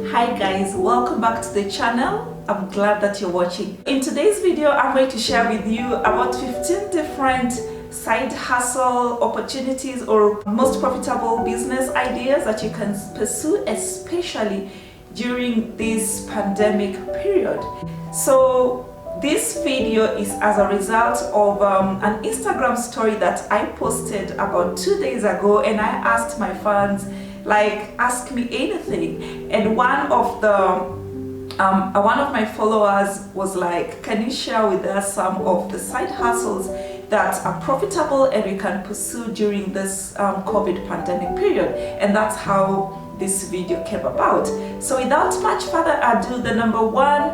Hi guys, welcome back to the channel. I'm glad that you're watching. In today's video, I'm going to share with you about 15 different side hustle opportunities or most profitable business ideas that you can pursue, especially during this pandemic period. So this video is as a result of an Instagram story that I posted about 2 days ago, and I asked my fans, like, ask me anything, and one of my followers was like, can you share with us some of the side hustles that are profitable and we can pursue during this COVID pandemic period? And that's how this video came about. So without much further ado, the number one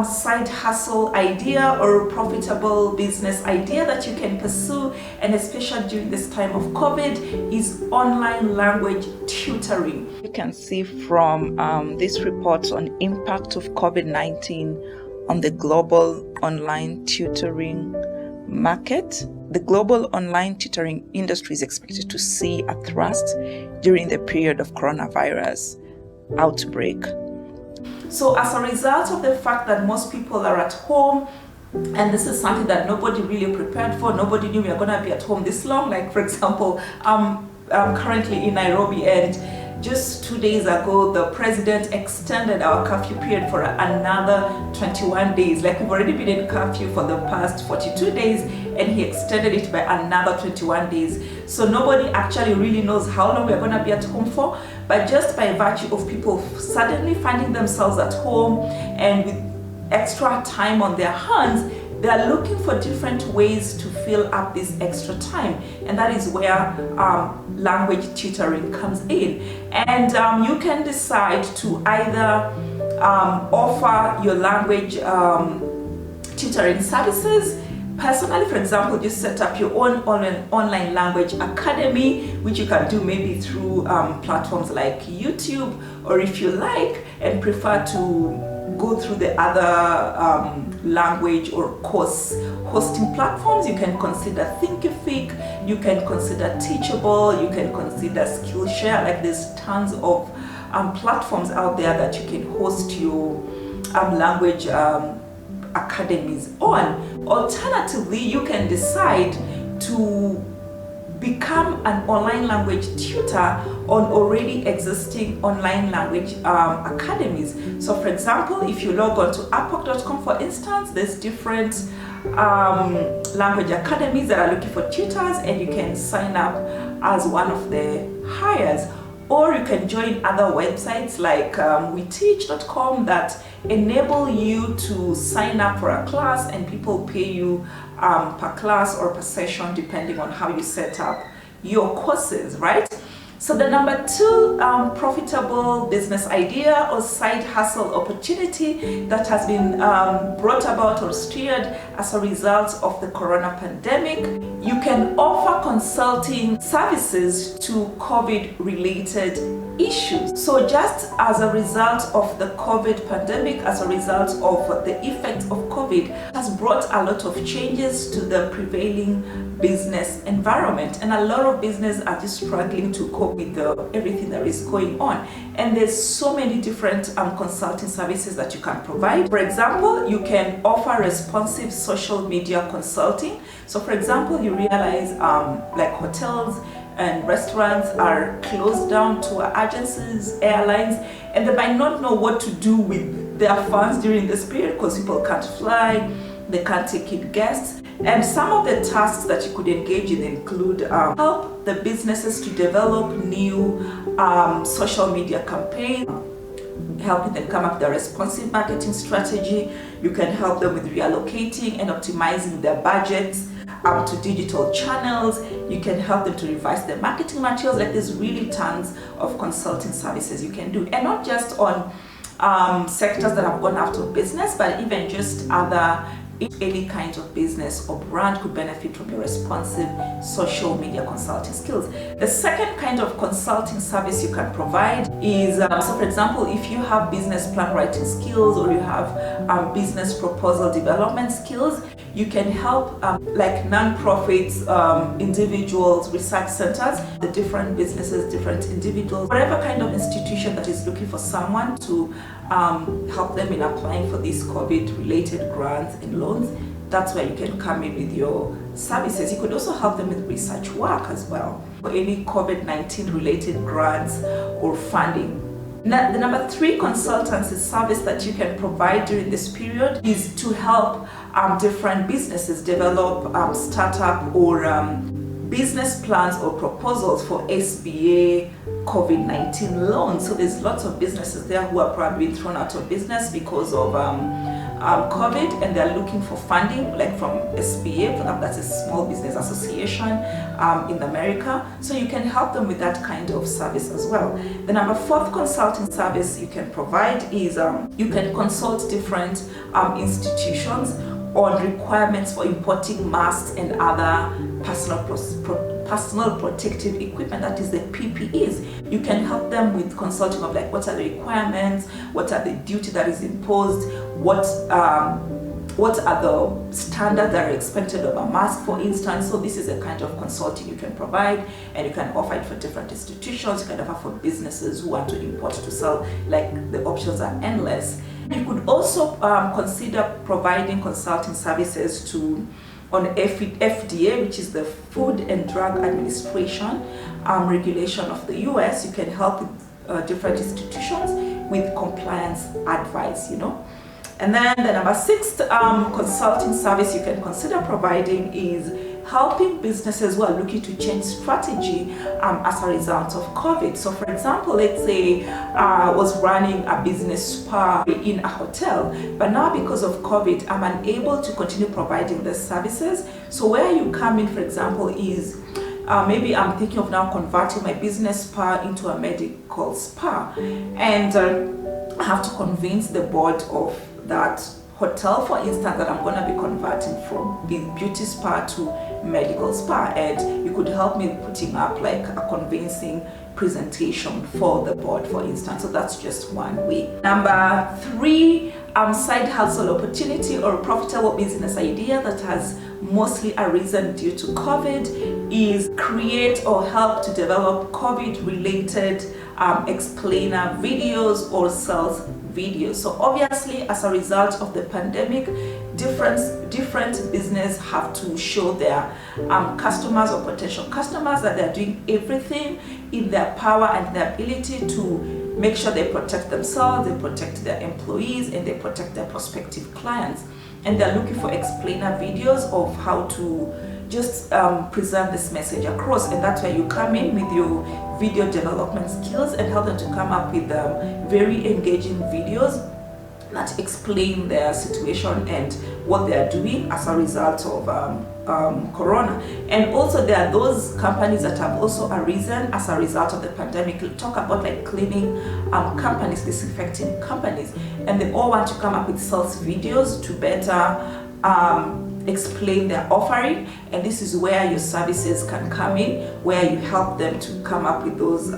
side hustle idea or profitable business idea that you can pursue, and especially during this time of COVID, is online language tutoring. You can see from this report on impact of COVID-19 on the global online tutoring market. The global online tutoring industry is expected to see a thrust during the period of coronavirus outbreak. So as a result of the fact that most people are at home, and this is something that nobody really prepared for, nobody knew we are going to be at home this long. Like, for example, I'm currently in Nairobi, and just 2 days ago, the president extended our curfew period for another 21 days. Like, we've already been in curfew for the past 42 days, and he extended it by another 21 days. So nobody actually really knows how long we're going to be at home for, but just by virtue of people suddenly finding themselves at home and with extra time on their hands, they are looking for different ways to fill up this extra time, and that is where language tutoring comes in. And you can decide to either offer your language tutoring services. Personally, for example, just set up your own online language academy, which you can do maybe through platforms like YouTube, or if you like and prefer to go through the other language or course hosting platforms, you can consider Thinkific, you can consider Teachable, you can consider Skillshare. Like, there's tons of platforms out there that you can host your language academies on. Alternatively, you can decide to become an online language tutor on already existing online language academies. So for example, if you log on to upwork.com, for instance, there's different language academies that are looking for tutors, and you can sign up as one of the hires. Or you can join other websites like weteach.com that enable you to sign up for a class, and people pay you per class or per session depending on how you set up your courses, right? So the number two profitable business idea or side hustle opportunity that has been brought about or steered as a result of the corona pandemic, you can offer consulting services to COVID-related issues. So just as a result of the COVID pandemic, as a result of the effects of COVID, has brought a lot of changes to the prevailing business environment, and a lot of businesses are just struggling to cope with everything that is going on. And there's so many different consulting services that you can provide. For example, you can offer responsive social media consulting. So for example, you realize like hotels and restaurants are closed down to agencies, airlines, and they might not know what to do with their funds during this period because people can't fly, they can't take in guests. And some of the tasks that you could engage in include help the businesses to develop new social media campaigns, helping them come up with a responsive marketing strategy. You can help them with reallocating and optimizing their budgets to digital channels. You can help them to revise their marketing materials. Like, there's really tons of consulting services you can do, and not just on sectors that have gone out of business, but even just any kind of business or brand could benefit from your responsive social media consulting skills. The second kind of consulting service you can provide is, so for example, if you have business plan writing skills or you have business proposal development skills, you can help like non-profits, individuals, research centers, the different businesses, different individuals, whatever kind of institution that is looking for someone to help them in applying for these COVID-related grants and loans. That's where you can come in with your services. You could also help them with research work as well, for any COVID-19 related grants or funding. Now, the number 3 consultancy service that you can provide during this period is to help different businesses develop startup or business plans or proposals for SBA COVID-19 loans. So there's lots of businesses there who are probably thrown out of business because of COVID, and they're looking for funding, like from SBA, that's a small business association in America. So you can help them with that kind of service as well. The number 4th consulting service you can provide is you can consult different institutions on requirements for importing masks and other personal protective equipment, that is the PPEs. You can help them with consulting of like what are the requirements, what are the duty that is imposed, what are the standards that are expected of a mask, for instance. So this is a kind of consulting you can provide, and you can offer it for different institutions. You can offer for businesses who want to import to sell, like the options are endless. You could also consider providing consulting services on FDA, which is the Food and Drug Administration regulation of the US. You can help with different institutions with compliance advice, And then the number 6th consulting service you can consider providing is helping businesses who are looking to change strategy as a result of COVID. So for example, let's say I was running a business spa in a hotel, but now because of COVID, I'm unable to continue providing the services. So where you come in, for example, is maybe I'm thinking of now converting my business spa into a medical spa, and I have to convince the board of that hotel, for instance, that I'm going to be converting from beauty spa to medical spa, and you could help me putting up like a convincing presentation for the board, for instance. So that's just one way. Number 3, side hustle opportunity or profitable business idea that has mostly arisen due to COVID is create or help to develop COVID related explainer videos or sales videos. So obviously, as a result of the pandemic, different business have to show their customers or potential customers that they're doing everything in their power and their ability to make sure they protect themselves, they protect their employees, and they protect their prospective clients. And they're looking for explainer videos of how to just present this message across, and that's where you come in with your video development skills and help them to come up with very engaging videos that explain their situation and what they are doing as a result of Corona. And also there are those companies that have also arisen as a result of the pandemic. We talk about like cleaning companies, disinfecting companies, and they all want to come up with sales videos to better explain their offering, and this is where your services can come in, where you help them to come up with those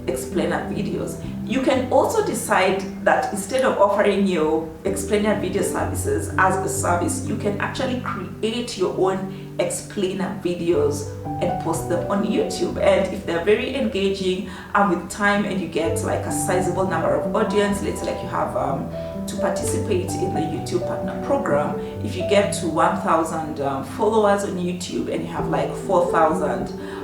explainer videos. You can also decide that instead of offering your explainer video services as a service, you can actually create your own explainer videos and post them on YouTube. And if they're very engaging and with time, and you get like a sizable number of audience, let's say like you have to participate in the YouTube partner program, if you get to 1,000 followers on YouTube and you have like 4,000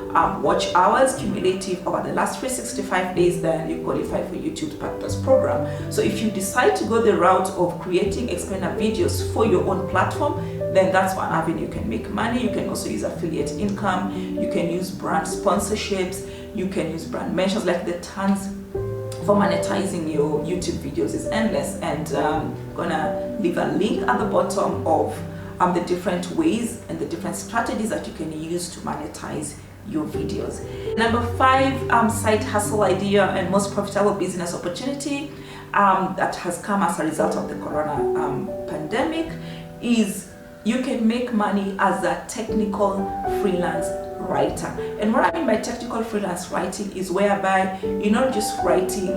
watch hours cumulative over the last 365 days, then you qualify for YouTube Partners program. So if you decide to go the route of creating explainer videos for your own platform, then that's one avenue you can make money. You can also use affiliate income, you can use brand sponsorships, you can use brand mentions. Like the tons for monetizing your YouTube videos is endless, and I'm gonna leave a link at the bottom of the different ways and the different strategies that you can use to monetize your videos. Number 5, side hustle idea and most profitable business opportunity that has come as a result of the corona pandemic is you can make money as a technical freelance writer. And what I mean by technical freelance writing is whereby you're not just writing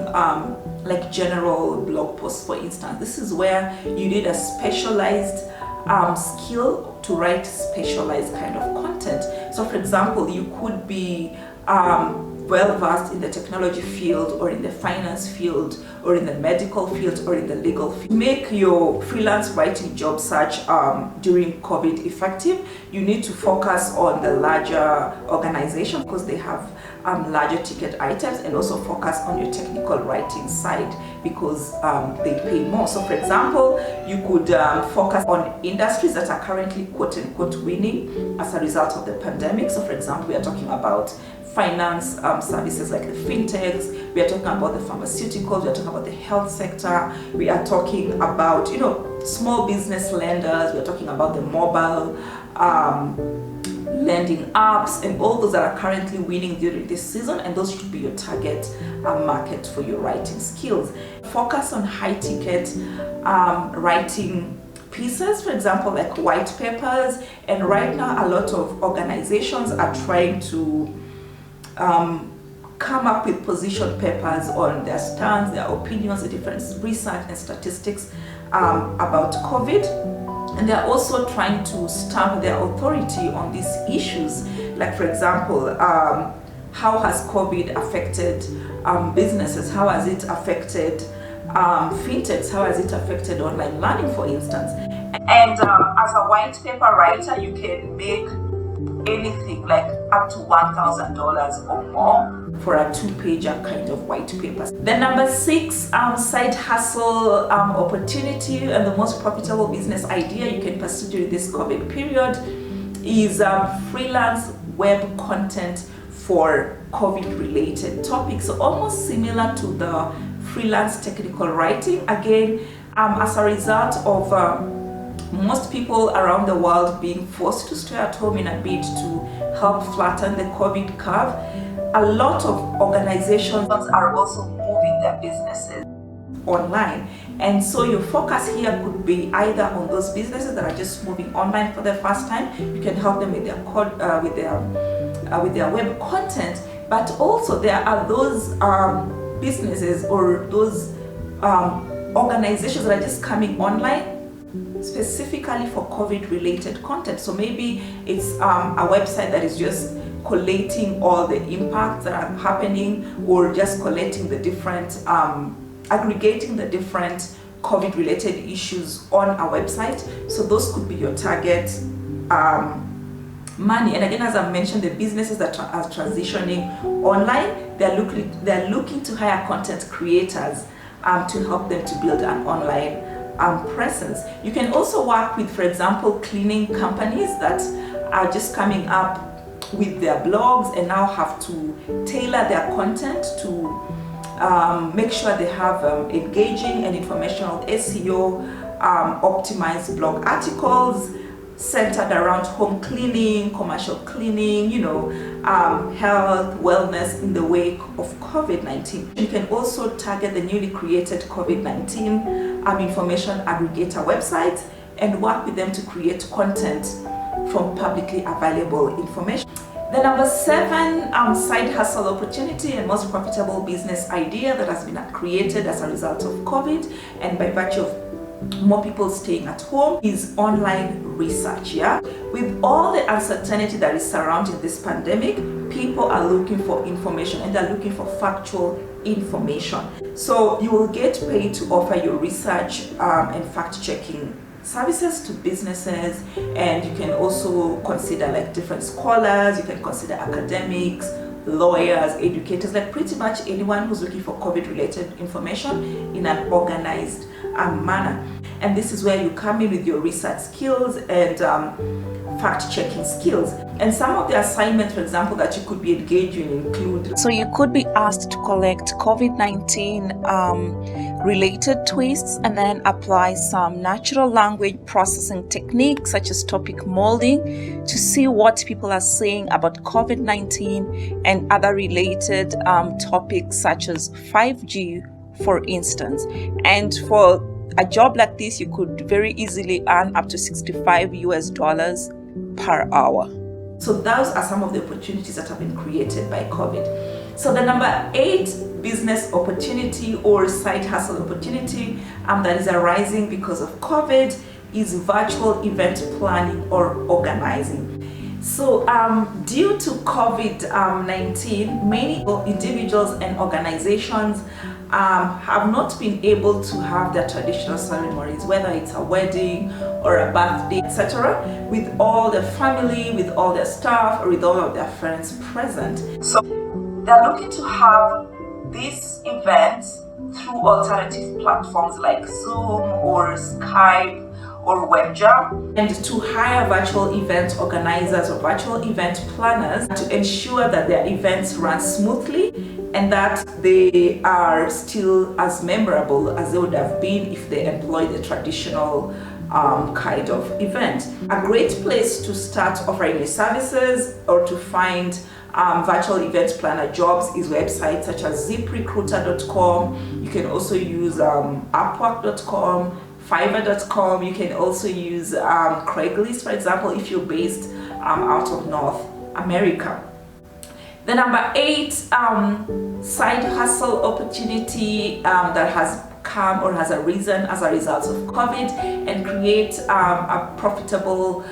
like general blog posts, for instance. This is where you need a specialized skill to write specialized kind of content. So for example, you could be well versed in the technology field or in the finance field or in the medical field or in the legal field. To make your freelance writing job search during COVID effective, you need to focus on the larger organization because they have larger ticket items, and also focus on your technical writing side because they pay more. So for example, you could focus on industries that are currently quote unquote winning as a result of the pandemic. So for example, we are talking about finance services like the fintechs, we are talking about the pharmaceuticals, we are talking about the health sector, we are talking about, you know, small business lenders, we are talking about the mobile lending apps, and all those that are currently winning during this season, and those should be your target market for your writing skills. Focus on high ticket writing pieces, for example, like white papers, and right now a lot of organizations are trying to come up with position papers on their stance, their opinions, the different research and statistics about COVID, and they're also trying to stamp their authority on these issues. Like for example, how has COVID affected businesses? How has it affected fintechs? How has it affected online learning, for instance? And as a white paper writer, you can make anything like up to $1,000 or more for a 2-pager kind of white paper. The number 6 side hustle opportunity and the most profitable business idea you can pursue during this COVID period is freelance web content for COVID related topics. So almost similar to the freelance technical writing. Again, as a result of most people around the world being forced to stay at home in a bid to help flatten the COVID curve, a lot of organizations are also moving their businesses online. And so your focus here could be either on those businesses that are just moving online for the first time. You can help them with their with their web content, but also there are those businesses or those organizations that are just coming online specifically for COVID related content. So maybe it's a website that is just collating all the impacts that are happening, or just collating the different aggregating the different COVID related issues on a website. So those could be your target money. And again, as I mentioned, the businesses that are transitioning online, they're looking to hire content creators to help them to build an online presence. You can also work with, for example, cleaning companies that are just coming up with their blogs and now have to tailor their content to make sure they have engaging and informational SEO optimized blog articles centered around home cleaning, commercial cleaning, you know, health, wellness in the wake of COVID-19. You can also target the newly created COVID-19 information aggregator websites and work with them to create content from publicly available information. The number 7 side hustle opportunity and most profitable business idea that has been created as a result of COVID and by virtue of more people staying at home is online research. Yeah, with all the uncertainty that is surrounding this pandemic, people are looking for information and they're looking for factual information. So you will get paid to offer your research and fact-checking services to businesses, and you can also consider like different scholars, you can consider academics, lawyers, educators, like pretty much anyone who's looking for COVID related information in an organized manner. And this is where you come in with your research skills and fact-checking skills. And some of the assignments, for example, that you could be engaged in include, so you could be asked to collect COVID-19 related twists and then apply some natural language processing techniques such as topic molding to see what people are saying about COVID-19 and other related topics such as 5G, for instance. And for a job like this, you could very easily earn up to $65 per hour. So those are some of the opportunities that have been created by COVID. So the number 8 business opportunity or side hustle opportunity that is arising because of COVID is virtual event planning or organizing. So due to COVID-19, many individuals and organizations have not been able to have their traditional ceremonies, whether it's a wedding or a birthday, etc., with all their family, with all their staff, or with all of their friends present. So they're looking to have these events through alternative platforms like Zoom or Skype or WebJam, and to hire virtual event organizers or virtual event planners to ensure that their events run smoothly and that they are still as memorable as they would have been if they employed a traditional kind of event. A great place to start offering your services or to find virtual event planner jobs is websites such as ziprecruiter.com. You can also use upwork.com, fiverr.com. You can also use Craigslist, for example, if you're based out of North America. The number 8 side hustle opportunity that has come or has arisen as a result of COVID and create a profitable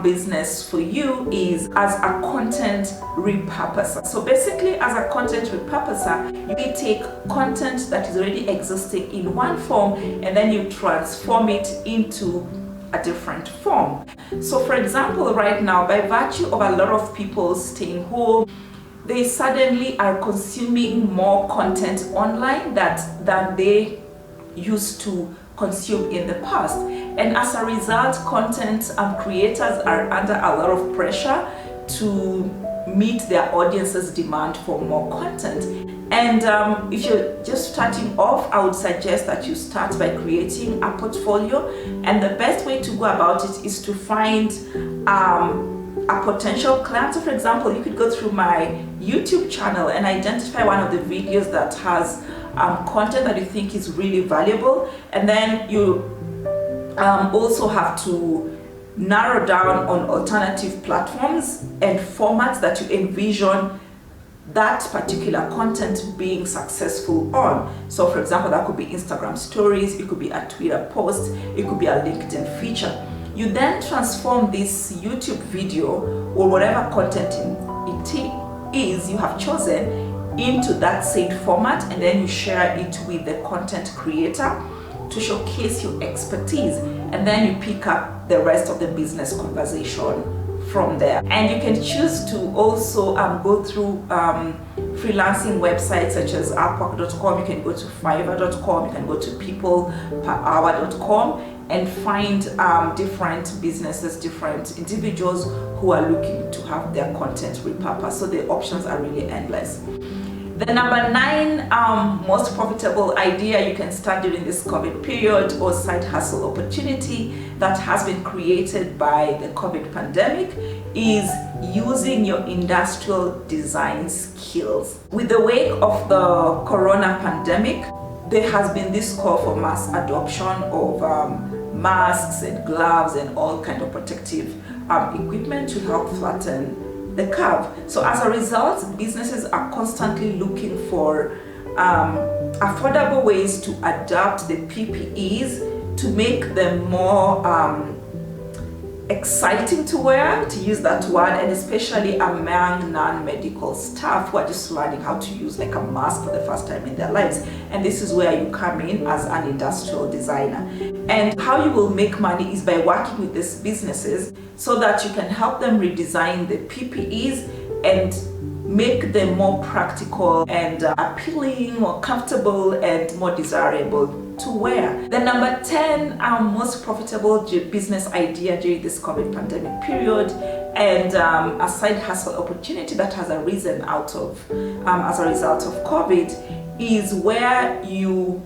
business for you is as a content repurposer. So basically, as a content repurposer, you take content that is already existing in one form and then you transform it into a different form. So for example, right now, by virtue of a lot of people staying home, they suddenly are consuming more content online than they used to consume in the past, and as a result, content creators are under a lot of pressure to meet their audience's demand for more content. And if you're just starting off, I would suggest that you start by creating a portfolio, and the best way to go about it is to find a potential client. So for example, you could go through my YouTube channel and identify one of the videos that has content that you think is really valuable, and then you also have to narrow down on alternative platforms and formats that you envision that particular content being successful on. So for example, that could be Instagram stories, it could be a Twitter post, it could be a LinkedIn feature. You then transform this YouTube video or whatever content it is you have chosen into that said format, and then you share it with the content creator to showcase your expertise, and then you pick up the rest of the business conversation from there. And you can choose to also go through freelancing websites such as upwork.com. You can go to fiverr.com, you can go to peopleperhour.com and find different businesses, different individuals who are looking to have their content repurposed. So the options are really endless. The number 9 most profitable idea you can start during this COVID period or side hustle opportunity that has been created by the COVID pandemic is using your industrial design skills. With the wake of the corona pandemic, there has been this call for mass adoption of masks and gloves and all kind of protective equipment to help flatten the curve. So as a result, businesses are constantly looking for affordable ways to adapt the PPEs to make them more exciting to wear, to use that word, and especially among non-medical staff who are just learning how to use like a mask for the first time in their lives. And this is where you come in as an industrial designer. And how you will make money is by working with these businesses so that you can help them redesign the PPEs and make them more practical and appealing, more comfortable, and more desirable to wear. The number 10 most profitable business idea during this COVID pandemic period, and a side hustle opportunity that has arisen out of as a result of COVID, is where you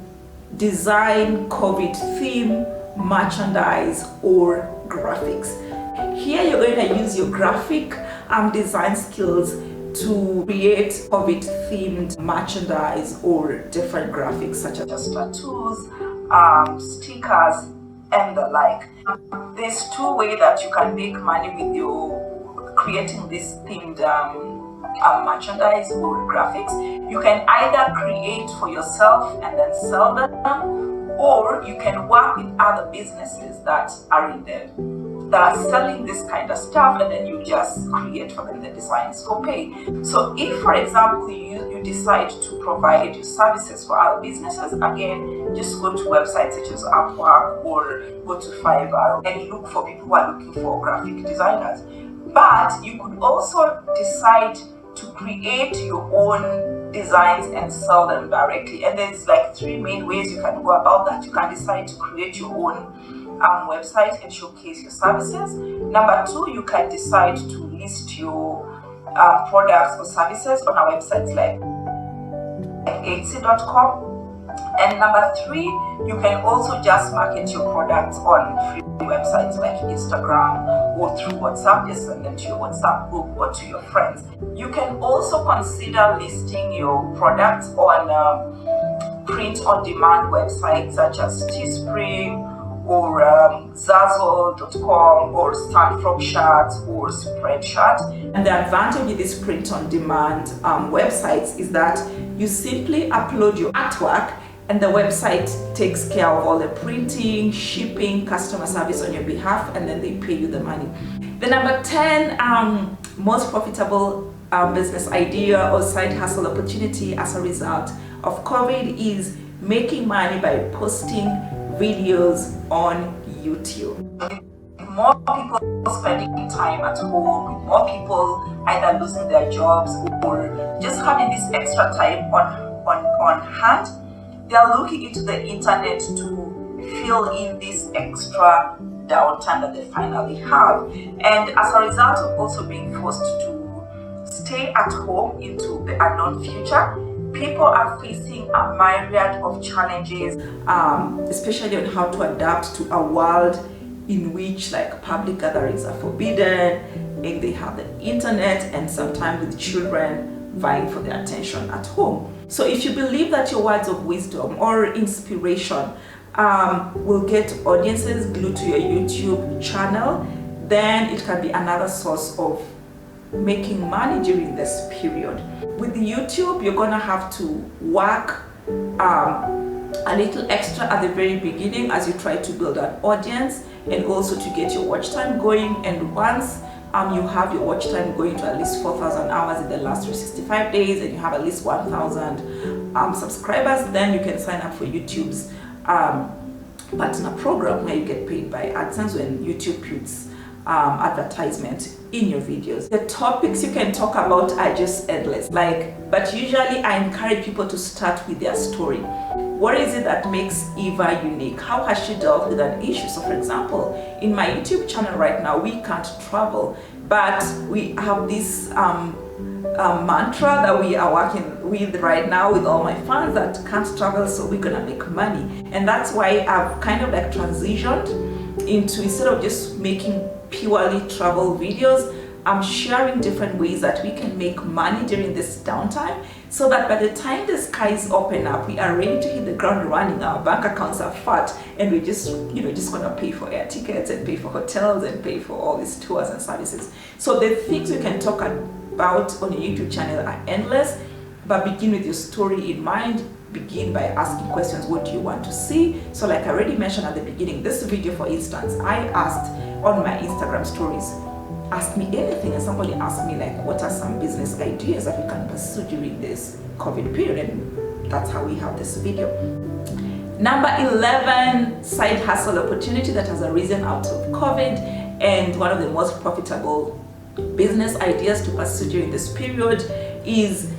design COVID theme merchandise or graphics. Here you're going to use your graphic design skills to create COVID themed merchandise or different graphics such as tattoos, stickers, and the like. There's 2 ways that you can make money with your creating this themed merchandise or graphics. You can either create for yourself and then sell them, Or you can work with other businesses that are in there that are selling this kind of stuff, and then you just create for them the designs for pay. So if, for example, you decide to provide your services for other businesses, again, just go to websites such as Upwork or go to Fiverr and look for people who are looking for graphic designers. But you could also decide to create your own designs and sell them directly. And there's like 3 main ways you can go about that. You can decide to create your own website and showcase your services. Number 2, you can decide to list your products or services on our websites like Etsy.com. And number 3, you can also just market your products on free websites like Instagram or through WhatsApp. Just send them to your WhatsApp group or to your friends. You can also consider listing your products on print-on-demand websites such as Teespring or Zazzle.com or Stanfrog Shirts or Spreadshirt. And the advantage of these print-on-demand websites is that you simply upload your artwork and the website takes care of all the printing, shipping, customer service on your behalf, and then they pay you the money. The number 10 most profitable business idea or side hustle opportunity as a result of COVID is making money by posting videos on YouTube. More people spending time at home, with more people either losing their jobs or just having this extra time on hand, they are looking into the internet to fill in this extra downtime that they finally have. And as a result of also being forced to stay at home into the unknown future, people are facing a myriad of challenges, especially on how to adapt to a world in which like public gatherings are forbidden, and they have the internet, and sometimes with children vying for their attention at home. So if you believe that your words of wisdom or inspiration will get audiences glued to your YouTube channel, then it can be another source of making money during this period. With YouTube, you're gonna have to work a little extra at the very beginning as you try to build an audience and also to get your watch time going. And once you have your watch time going to at least 4,000 hours in the last 365 days and you have at least 1,000 subscribers, then you can sign up for YouTube's partner program where you get paid by AdSense when YouTube puts advertisement in your videos. The topics you can talk about are just endless, but usually I encourage people to start with their story. What is it that makes Eva unique? How has she dealt with an issue? So for example, in my YouTube channel right now, we can't travel, but we have this mantra that we are working with right now with all my fans that can't travel, so we're gonna make money. And that's why I've kind of like transitioned into, instead of just making purely travel videos, I'm sharing different ways that we can make money during this downtime, so that by the time the skies open up, we are ready to hit the ground running. Our bank accounts are fat, and we just gonna pay for air tickets and pay for hotels and pay for all these tours and services. So the things we can talk about on your YouTube channel are endless, but begin with your story in mind. Begin by asking questions. What do you want to see? So like I already mentioned at the beginning, this video for instance, I asked on my Instagram stories, ask me anything, and somebody asked me like, what are some business ideas that we can pursue during this COVID period, and that's how we have this video. Number 11 side hustle opportunity that has arisen out of COVID, and one of the most profitable business ideas to pursue during this period is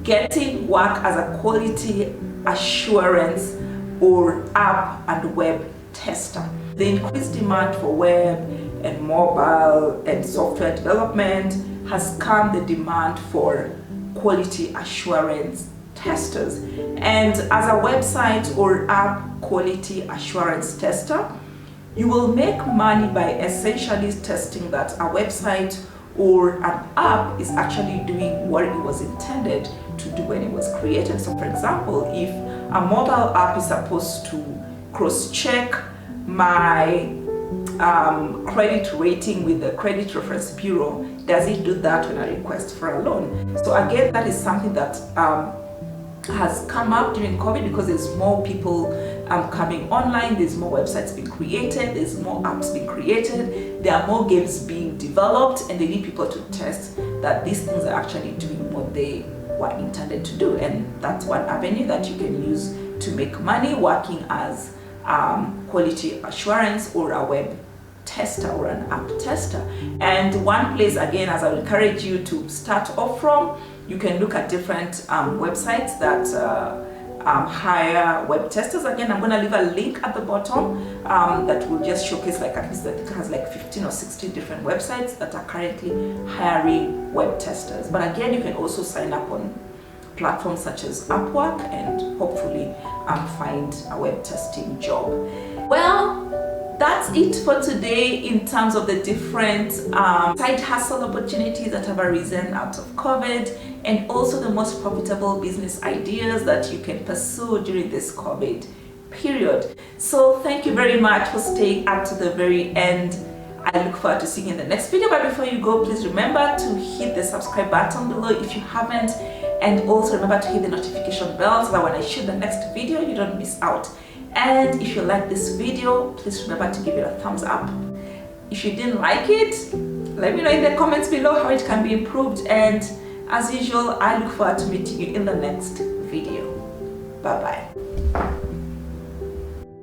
getting work as a quality assurance or app and web tester. The increased demand for web and mobile and software development has come the demand for quality assurance testers. And as a website or app quality assurance tester, you will make money by essentially testing that a website or an app is actually doing what it was intended to do when it was created. So for example, if a mobile app is supposed to cross-check my credit rating with the Credit Reference Bureau, does it do that when I request for a loan? So again, that is something that has come up during COVID because there's more people coming online, there's more websites being created, there's more apps being created, there are more games being developed, and they need people to test that these things are actually doing what they were intended to do. And that's one avenue that you can use to make money, working as quality assurance or a web tester or an app tester. And one place, again, as I would encourage you to start off from, you can look at different websites that hire web testers. Again, I'm going to leave a link at the bottom that will just showcase, like, at least that it has like 15 or 16 different websites that are currently hiring web testers. But again, you can also sign up on platforms such as Upwork and hopefully find a web testing job. Well, that's it for today in terms of the different side hustle opportunities that have arisen out of COVID, and also the most profitable business ideas that you can pursue during this COVID period. So thank you very much for staying up to the very end. I look forward to seeing you in the next video, but before you go, please remember to hit the subscribe button below if you haven't, and also remember to hit the notification bell so that when I shoot the next video you don't miss out. And if you like this video, please remember to give it a thumbs up. If you didn't like it, let me know in the comments below how it can be improved, and as usual, I look forward to meeting you in the next video. Bye bye.